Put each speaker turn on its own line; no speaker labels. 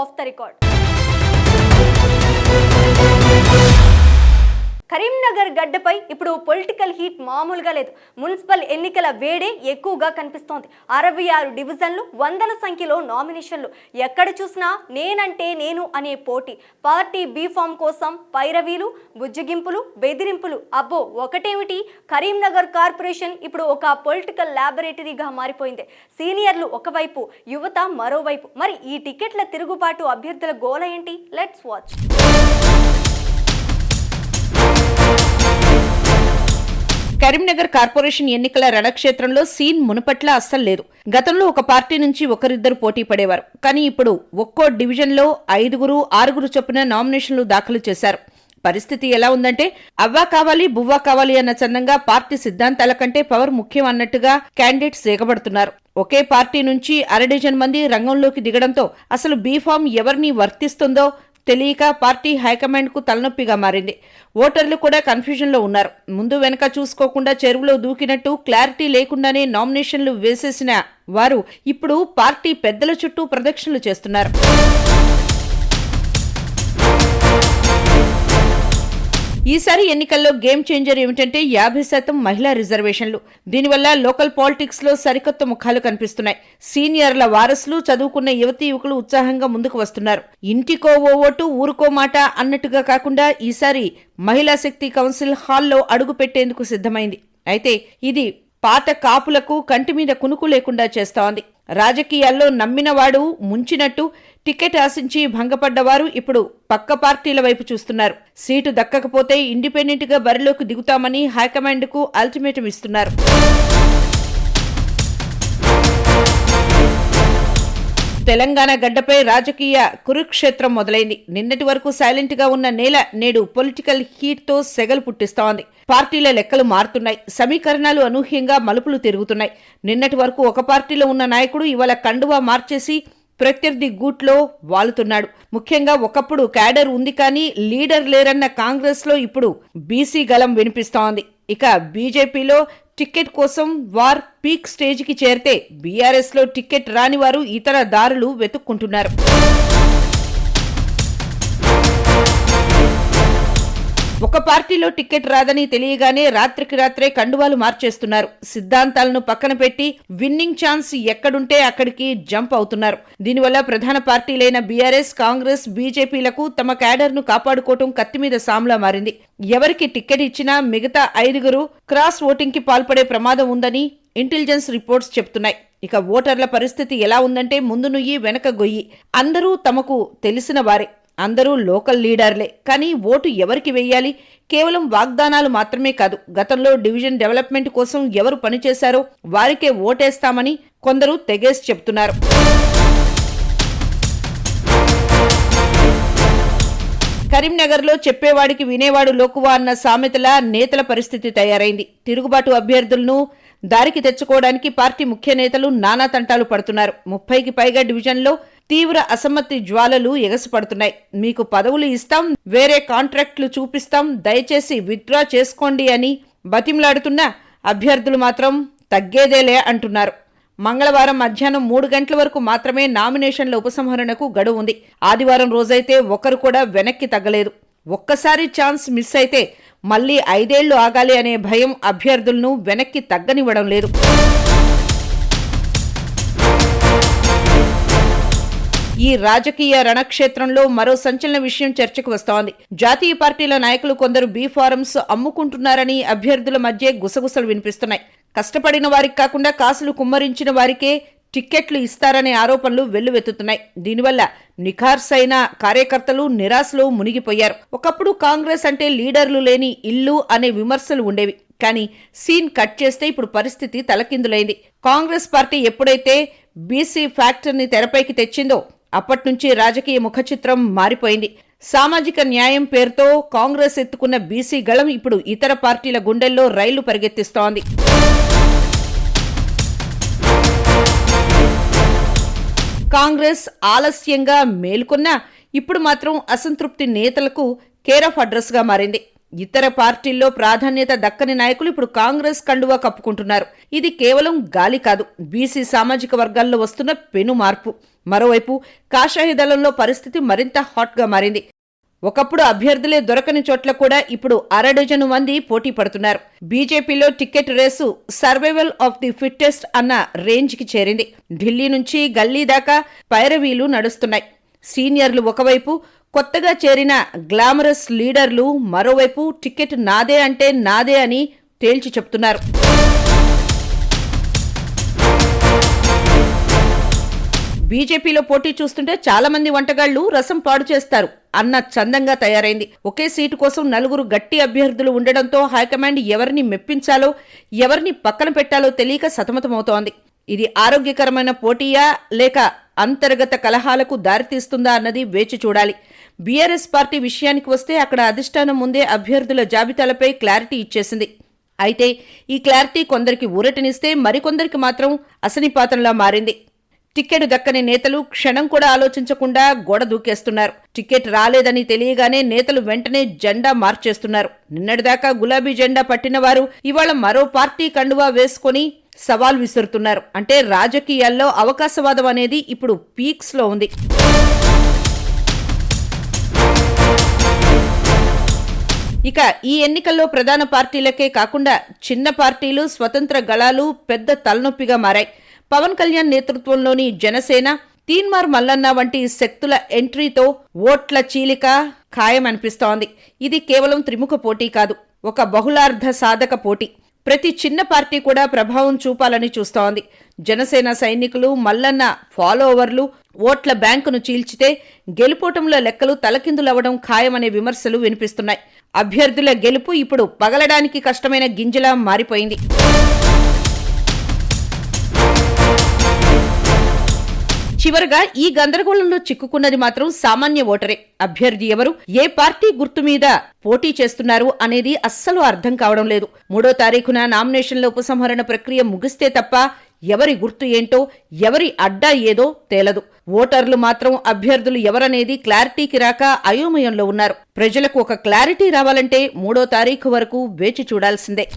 Of the record. Karimnagar గడ్డపై ఇప్పుడు political heat మామూలుగా లేదు. మున్సిపల్ ఎన్నికల వేడే ఎక్కువగా కనిపిస్తోంది. 66 డివిజన్లు, వందల సంఖ్యలో నామినేషన్లు, ఎక్కడ చూసినా నేనంటే నేను అనే పోటీ, పార్టీ బీఫామ్ కోసం పైరవీలు, బుజ్జగింపులు, బెదిరింపులు. అబ్బో ఒకటేమిటి, కరీంనగర్ కార్పొరేషన్ ఇప్పుడు ఒక పొలిటికల్ ల్యాబొరేటరీగా మారిపోయింది. సీనియర్లు ఒకవైపు, యువత మరోవైపు. మరి ఈ టికెట్ల తిరుగుబాటు అభ్యర్థుల గోల ఏంటి? Let's watch.
కరీంనగర్ కార్పొరేషన్ ఎన్నికల రణక్షేత్రంలో సీన్ మునుపట్ల అస్సలు లేదు. గతంలో ఒక పార్టీ నుంచి ఒకరిద్దరు పోటీ పడేవారు. కానీ ఇప్పుడు ఒక్కో డివిజన్లో 5, 6 చొప్పున నామినేషన్లు దాఖలు చేశారు. పరిస్థితి ఎలా ఉందంటే, అవ్వా కావాలి బువ్వా కావాలి అన్న చందంగా పార్టీ సిద్ధాంతాల కంటే పవర్ ముఖ్యం అన్నట్టుగా క్యాండిడేట్స్ ఏగబడుతున్నారు. ఒకే పార్టీ నుంచి 1/2 డజన్ మంది రంగంలోకి దిగడంతో అసలు బీఫామ్ ఎవరిని వర్తిస్తుందో తెలియక పార్టీ హైకమాండ్ కు తలనొప్పిగా మారింది. ఓటర్లు కూడా కన్ఫ్యూజన్ లో ఉన్నారు. ముందు వెనక చూసుకోకుండా చెరువులో దూకినట్టు క్లారిటీ లేకుండానే నామినేషన్లు వేసేసిన వారు ఇప్పుడు పార్టీ పెద్దల చుట్టూ ప్రదక్షిణలు చేస్తున్నారు. ఈసారి ఎన్నికల్లో గేమ్ చేంజర్ ఏమిటంటే 50% మహిళా రిజర్వేషన్లు. దీనివల్ల లోకల్ పాలిటిక్స్ లో సరికొత్త ముఖాలు కనిపిస్తున్నాయి. సీనియర్ల వారసులు, చదువుకున్న యువతీ యువకులు ఉత్సాహంగా ముందుకు వస్తున్నారు. ఇంటికో ఓ ఓటు ఊరుకో మాట అన్నట్టుగా కాకుండా ఈసారి మహిళా శక్తి కౌన్సిల్ హాల్లో అడుగు పెట్టేందుకు సిద్ధమైంది. అయితే ఇది పాత కాపులకు కంటి మీద కునుకు లేకుండా చేస్తోంది. రాజకీయాల్లో నమ్మినవాడు ముంచినట్టు టికెట్ ఆశించి భంగపడ్డవారు ఇప్పుడు పక్క పార్టీల వైపు చూస్తున్నారు. సీటు దక్కకపోతే ఇండిపెండెంట్ గా బరిలోకి దిగుతామని హైకమాండ్ కు అల్టిమేటం ఇస్తున్నారు. తెలంగాణ గడ్డపై రాజకీయ కురుక్షేత్రం మొదలైంది. నిన్నటి వరకు సైలెంట్ గా ఉన్న నేల నేడు పొలిటికల్ హీట్ తో సెగలు పుట్టిస్తోంది. పార్టీల లెక్కలు మారుతున్నాయి. సమీకరణాలు అనూహ్యంగా మలుపులు తిరుగుతున్నాయి. నిన్నటి వరకు ఒక పార్టీలో ఉన్న నాయకుడు ఇవాళ కండువా మార్చేసి ప్రత్యర్థి గూట్లో వాలుతున్నాడు. ముఖ్యంగా ఒకప్పుడు క్యాడర్ ఉంది కానీ లీడర్ లేరన్న కాంగ్రెస్ లో ఇప్పుడు బీసీ గలం వినిపిస్తోంది. ఇక బీజేపీలో టికెట్ కోసం వార్ పీక్ స్టేజ్ కి చేరితే బీఆర్ఎస్ లో టికెట్ రాని వారు ఇతర దారులు వెతుక్కుంటున్నారు. ఒక పార్టీలో టికెట్ రాదని తెలియగానే రాత్రికి రాత్రే కండువాలు మార్చేస్తున్నారు. సిద్ధాంతాలను పక్కన పెట్టి విన్నింగ్ ఛాన్స్ ఎక్కడుంటే అక్కడికి జంప్ అవుతున్నారు. దీనివల్ల ప్రధాన పార్టీలైన బీఆర్ఎస్, కాంగ్రెస్, బీజేపీలకు తమ క్యాడర్ ను కాపాడుకోవటం కత్తిమీద సాంలా మారింది. ఎవరికి టికెట్ ఇచ్చినా మిగతా 5 క్రాస్ ఓటింగ్ కి పాల్పడే ప్రమాదం ఉందని ఇంటెలిజెన్స్ రిపోర్ట్స్ చెప్తున్నాయి. ఇక ఓటర్ల పరిస్థితి ఎలా ఉందంటే, ముందు నుయ్యి వెనక గొయ్యి. అందరూ తమకు తెలిసిన వారే, అందరూ లోకల్ లీడర్లే. కానీ ఓటు ఎవరికి వెయ్యాలి? కేవలం వాగ్దానాలు మాత్రమే కాదు, గతంలో డివిజన్ డెవలప్మెంట్ కోసం ఎవరు పనిచేశారో వారికే ఓటేస్తామని కొందరు తెగేసి చెప్తున్నారు. కరీంనగర్లో చెప్పేవాడికి వినేవాడు లోకువా అన్న సామెతలా నేతల పరిస్థితి తయారైంది. తిరుగుబాటు అభ్యర్థులను దారికి తెచ్చుకోవడానికి పార్టీ ముఖ్య నేతలు నానా తంటాలు పడుతున్నారు. 30కి పైగా డివిజన్లో తీవ్ర అసమ్మతి జ్వాలలు ఎగసిపడుతున్నాయి. మీకు పదవులు ఇస్తాం, వేరే కాంట్రాక్టులు చూపిస్తాం, దయచేసి విత్డ్రా చేసుకోండి అని బతిమలాడుతున్న అభ్యర్థులు మాత్రం తగ్గేదేలే అంటున్నారు. మంగళవారం మధ్యాహ్నం 3 గంటల వరకు మాత్రమే నామినేషన్ల ఉపసంహరణకు గడువు ఉంది. ఆదివారం రోజైతే ఒకరు కూడా వెనక్కి తగ్గలేదు. ఒక్కసారి ఛాన్స్ మిస్ అయితే మళ్లీ 5 ఏళ్లు ఆగాలి అనే భయం అభ్యర్థులను వెనక్కి తగ్గనివ్వడం లేదు. ఈ రాజకీయ రణక్షేత్రంలో మరో సంచలన విషయం చర్చకు వస్తోంది. జాతీయ పార్టీల నాయకులు కొందరు బీ ఫారమ్స్ అమ్ముకుంటున్నారని అభ్యర్థుల మధ్య గుసగుసలు వినిపిస్తున్నాయి. కష్టపడిన వారికి కాకుండా కాసులు కుమ్మరించిన వారికే టిక్కెట్లు ఇస్తారనే ఆరోపణలు వెల్లువెత్తుతున్నాయి. దీనివల్ల నిఖార్సైన కార్యకర్తలు నిరాశలో మునిగిపోయారు. ఒకప్పుడు కాంగ్రెస్ అంటే లీడర్లు లేని ఇల్లు అనే విమర్శలు ఉండేవి. కానీ సీన్ కట్ చేస్తే ఇప్పుడు పరిస్థితి తలకిందులైంది. కాంగ్రెస్ పార్టీ ఎప్పుడైతే బీసీ ఫ్యాక్టర్ని తెరపైకి తెచ్చిందో అప్పట్నుంచి రాజకీయ ముఖచిత్రం మారిపోయింది. సామాజిక న్యాయం పేరుతో కాంగ్రెస్ ఎత్తుకున్న బీసీ గళం ఇప్పుడు ఇతర పార్టీల గుండెల్లో రైళ్లు పరిగెత్తిస్తోంది. కాంగ్రెస్ ఆలస్యంగా మేల్కొన్నా ఇప్పుడు మాత్రం అసంతృప్తి నేతలకు కేర్ ఆఫ్ అడ్రస్ గా మారింది. ఇతర పార్టీల్లో ప్రాధాన్యత దక్కని నాయకులు ఇప్పుడు కాంగ్రెస్ కండువా కప్పుకుంటున్నారు. ఇది కేవలం గాలి కాదు, బీసీ సామాజిక వర్గాల్లో వస్తున్న పెను మార్పు. మరోవైపు కాషాయ దళంలో పరిస్థితి మరింత హాట్గా మారింది. ఒకప్పుడు అభ్యర్థులే దొరకని చోట్ల కూడా ఇప్పుడు అరడజను మంది పోటీ పడుతున్నారు. బీజేపీలో ticket race survival of the fittest అన్న రేంజ్కి చేరింది. ఢిల్లీ నుంచి గల్లీ దాకా పైరవీలు నడుస్తున్నాయి. సీనియర్లు ఒకవైపు, కొత్తగా చేరిన గ్లామరస్ లీడర్లు మరోవైపు టికెట్ నాదే అంటే నాదే అని తేల్చి చెప్తున్నారు. బీజేపీలో పోటీ చూస్తుంటే చాలా మంది వంటగాళ్లు రసం పాడు చేస్తారు అన్న చందంగా తయారైంది. ఒకే సీటు కోసం నలుగురు గట్టి అభ్యర్థులు ఉండడంతో హైకమాండ్ ఎవరిని మెప్పించాలో ఎవరిని పక్కన పెట్టాలో తెలియక సతమతమవుతోంది. ఇది ఆరోగ్యకరమైన పోటీయా లేక అంతర్గత కలహాలకు దారితీస్తుందా అన్నది వేచి చూడాలి. బీఆర్ఎస్ పార్టీ విషయానికి వస్తే అక్కడ అధిష్టానం ముందే అభ్యర్థుల జాబితాలపై క్లారిటీ ఇచ్చేసింది. అయితే ఈ క్లారిటీ కొందరికి ఊరటనిస్తే మరికొందరికి మాత్రం అసనిపాతంలా మారింది. టికెట్ దక్కని నేతలు క్షణం కూడా ఆలోచించకుండా గోడ దూకేస్తున్నారు. టికెట్ రాలేదని తెలియగానే నేతలు వెంటనే జెండా మార్చేస్తున్నారు. నిన్నటిదాకా గులాబీ జెండా పట్టిన వారు ఇవాళ మరో పార్టీ కండువా వేసుకొని సవాల్ విసురుతున్నారు. అంటే రాజకీయాల్లో అవకాశవాదం అనేది ఇప్పుడు పీక్స్ లో ఉంది. ఇక ఈ ఎన్నికల్లో ప్రధాన పార్టీలకే కాకుండా చిన్న పార్టీలు, స్వతంత్ర గళాలు పెద్ద తలనొప్పిగా మారాయి. పవన్ కళ్యాణ్ నేతృత్వంలోని జనసేన, తీన్మార్ మల్లన్న వంటి శక్తుల ఎంట్రీతో ఓట్ల చీలిక ఖాయమనిపిస్తోంది. ఇది కేవలం త్రిముఖ పోటీ కాదు, ఒక బహుళార్థ సాధక పోటీ. ప్రతి చిన్న పార్టీ కూడా ప్రభావం చూపాలని చూస్తోంది. జనసేన సైనికులు, మల్లన్న ఫాలోవర్లు ఓట్ల బ్యాంకును చీల్చితే గెలుపోటంలో లెక్కలు తలకిందులవ్వడం ఖాయమనే విమర్శలు వినిపిస్తున్నాయి. అభ్యర్థుల గెలుపు ఇప్పుడు పగలడానికి కష్టమైన గింజలా మారిపోయింది. చివరగా ఈ గందరగోళంలో చిక్కుకున్నది మాత్రం సామాన్య ఓటరే. అభ్యర్థి ఎవరు, ఏ పార్టీ గుర్తు మీద పోటీ చేస్తున్నారు అనేది అస్సలు అర్థం కావడం లేదు. 3వ తారీఖున నామినేషన్ల ఉపసంహరణ ప్రక్రియ ముగిస్తే తప్ప ఎవరి గుర్తు ఏంటో, ఎవరి అడ్డా ఏదో తేలదు. ఓటర్లు మాత్రం అభ్యర్థులు ఎవరనేది క్లారిటీకి రాక అయోమయంలో ఉన్నారు. ప్రజలకు ఒక క్లారిటీ రావాలంటే 3వ తారీఖు వరకు వేచి చూడాల్సిందే.